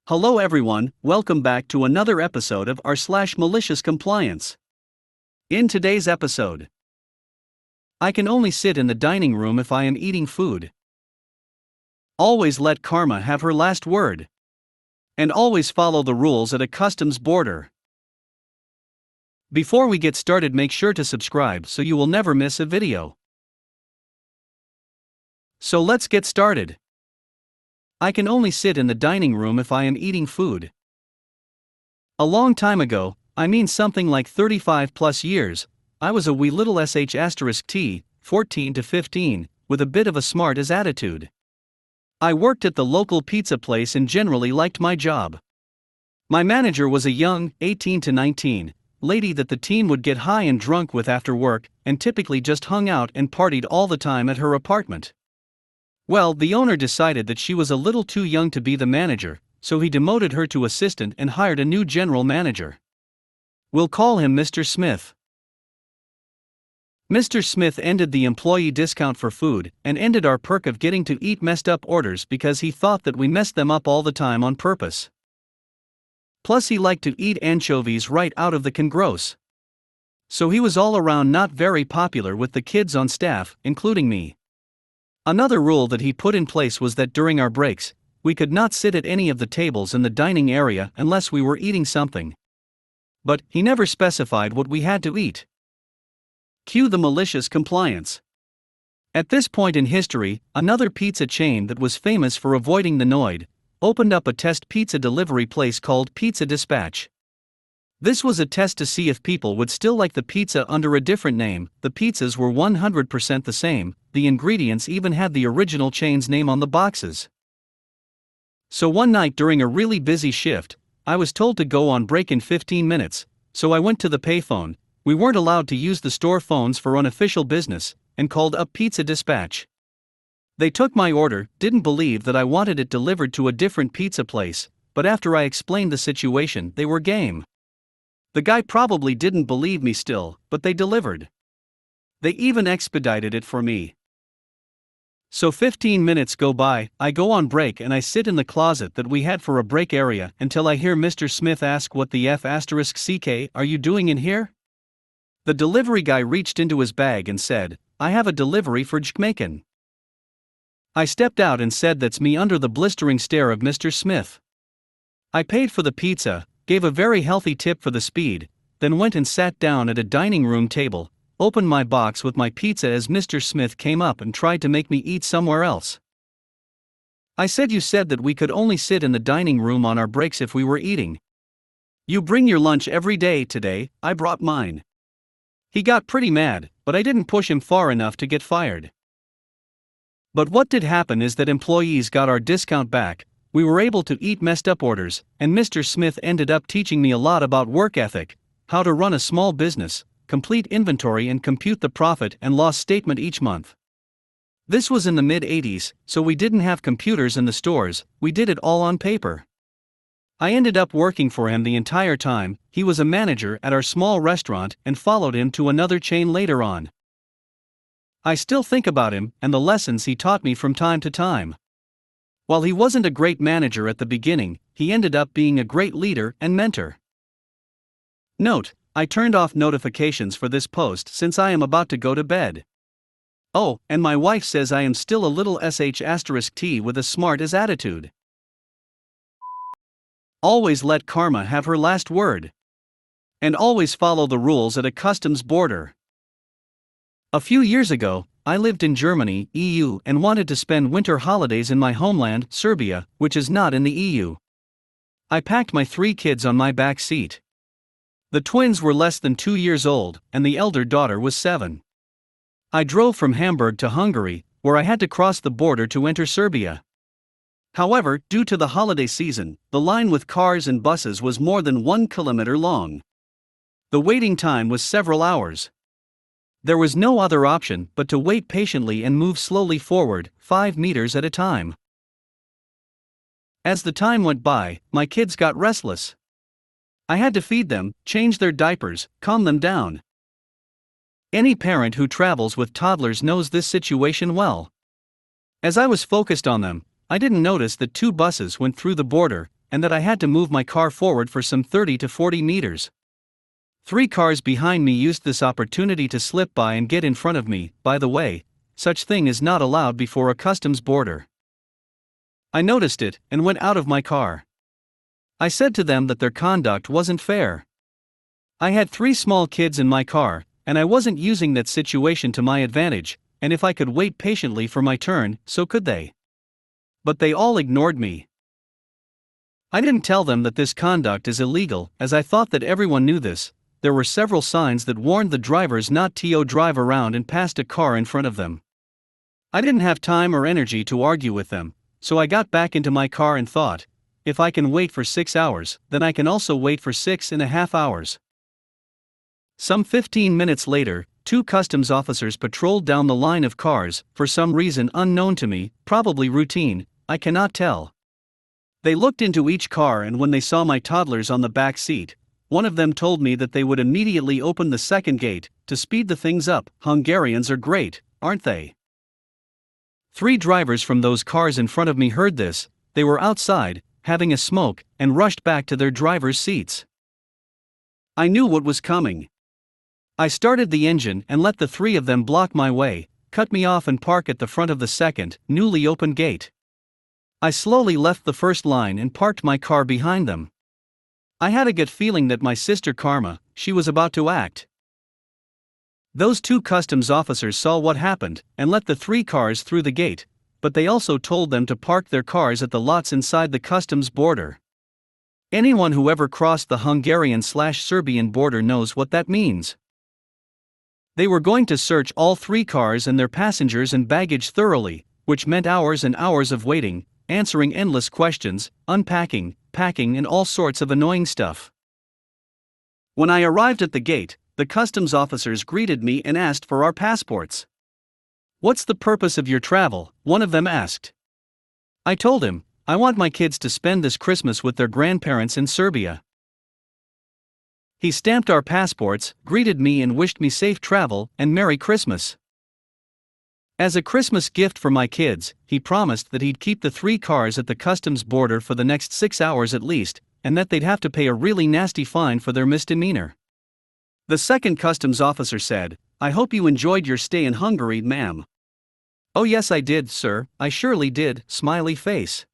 Hello everyone, welcome back to another episode of r slash malicious compliance. In today's episode, I can only sit in the dining room if I am eating food. Always let karma have her last word. And always follow the rules at a customs border. Before we get started, make sure to subscribe so you will never miss a video. So let's get started. I can only sit in the dining room if I am eating food. A long time ago, I mean something like 35 plus years, I was a wee little sh*t, 14 to 15, with a bit of a smart-ass attitude. I worked at the local pizza place and generally liked my job. My manager was a young, 18 to 19, lady that the teen would get high and drunk with after work, and typically just hung out and partied all the time at her apartment. Well, the owner decided that she was a little too young to be the manager, so he demoted her to assistant and hired a new general manager. We'll call him Mr. Smith. Mr. Smith ended the employee discount for food and ended our perk of getting to eat messed up orders because he thought that we messed them up all the time on purpose. Plus he liked to eat anchovies right out of the can gross. So he was all around not very popular with the kids on staff, including me. Another rule that he put in place was that during our breaks, we could not sit at any of the tables in the dining area unless we were eating something. But he never specified what we had to eat. Cue the malicious compliance. At this point in history, another pizza chain that was famous for avoiding the Noid opened up a test pizza delivery place called Pizza Dispatch. This was a test to see if people would still like the pizza under a different name. The pizzas were 100% the same, the ingredients even had the original chain's name on the boxes. So one night during a really busy shift, I was told to go on break in 15 minutes, so I went to the payphone. We weren't allowed to use the store phones for unofficial business, and called up Pizza Dispatch. They took my order, didn't believe that I wanted it delivered to a different pizza place, but after I explained the situation, they were game. The guy probably didn't believe me still, but they delivered. They even expedited it for me. So 15 minutes go by, I go on break and I sit in the closet that we had for a break area until I hear Mr. Smith ask, "What the f*** are you doing in here?" The delivery guy reached into his bag and said, "I have a delivery for Jamaican." I stepped out and said, "That's me," under the blistering stare of Mr. Smith. I paid for the pizza, gave a very healthy tip for the speed, then went and sat down at a dining room table, opened my box with my pizza as Mr. Smith came up and tried to make me eat somewhere else. I said, "You said that we could only sit in the dining room on our breaks if we were eating. You bring your lunch every day. Today, I brought mine." He got pretty mad, but I didn't push him far enough to get fired. But what did happen is that employees got our discount back, we were able to eat messed up orders, and Mr. Smith ended up teaching me a lot about work ethic, how to run a small business, complete inventory and compute the profit and loss statement each month. This was in the mid-80s, so we didn't have computers in the stores, we did it all on paper. I ended up working for him the entire time. He was a manager at our small restaurant and followed him to another chain later on. I still think about him and the lessons he taught me from time to time. While he wasn't a great manager at the beginning, he ended up being a great leader and mentor. Note: I turned off notifications for this post since I am about to go to bed. Oh, and my wife says I am still a little sh*t with a smart-ass attitude. Always let karma have her last word. And always follow the rules at a customs border. A few years ago, I lived in Germany, EU, and wanted to spend winter holidays in my homeland, Serbia, which is not in the EU. I packed my 3 kids on my back seat. The twins were less than 2 years old, and the elder daughter was 7. I drove from Hamburg to Hungary, where I had to cross the border to enter Serbia. However, due to the holiday season, the line with cars and buses was more than 1 kilometer long. The waiting time was several hours. There was no other option but to wait patiently and move slowly forward, 5 meters at a time. As the time went by, my kids got restless. I had to feed them, change their diapers, calm them down. Any parent who travels with toddlers knows this situation well. As I was focused on them, I didn't notice that 2 buses went through the border, and that I had to move my car forward for some 30 to 40 meters. 3 cars behind me used this opportunity to slip by and get in front of me. By the way, such thing is not allowed before a customs border. I noticed it and went out of my car. I said to them that their conduct wasn't fair. I had 3 small kids in my car, and I wasn't using that situation to my advantage, and if I could wait patiently for my turn, so could they. But they all ignored me. I didn't tell them that this conduct is illegal, as I thought that everyone knew this. There were several signs that warned the drivers not to drive around and passed a car in front of them. I didn't have time or energy to argue with them, so I got back into my car and thought, if I can wait for 6 hours, then I can also wait for 6.5 hours. Some 15 minutes later, 2 customs officers patrolled down the line of cars, for some reason unknown to me, probably routine, I cannot tell. They looked into each car, and when they saw my toddlers on the back seat, one of them told me that they would immediately open the second gate, to speed the things up. Hungarians are great, aren't they? 3 drivers from those cars in front of me heard this. They were outside, having a smoke, and rushed back to their driver's seats. I knew what was coming. I started the engine and let the 3 of them block my way, cut me off and park at the front of the second, newly opened gate. I slowly left the first line and parked my car behind them. I had a gut feeling that my sister Karma, she was about to act. Those 2 customs officers saw what happened and let the 3 cars through the gate, but they also told them to park their cars at the lots inside the customs border. Anyone who ever crossed the Hungarian/Serbian border knows what that means. They were going to search all 3 cars and their passengers and baggage thoroughly, which meant hours and hours of waiting, answering endless questions, unpacking, packing, and all sorts of annoying stuff. When I arrived at the gate, the customs officers greeted me and asked for our passports. "What's the purpose of your travel?" one of them asked. I told him, I want my kids to spend this Christmas with their grandparents in Serbia. He stamped our passports, greeted me and wished me safe travel and Merry Christmas. As a Christmas gift for my kids, he promised that he'd keep the 3 cars at the customs border for the next 6 hours at least, and that they'd have to pay a really nasty fine for their misdemeanor. The second customs officer said, "I hope you enjoyed your stay in Hungary, ma'am." "Oh yes I did, sir, I surely did," smiley face.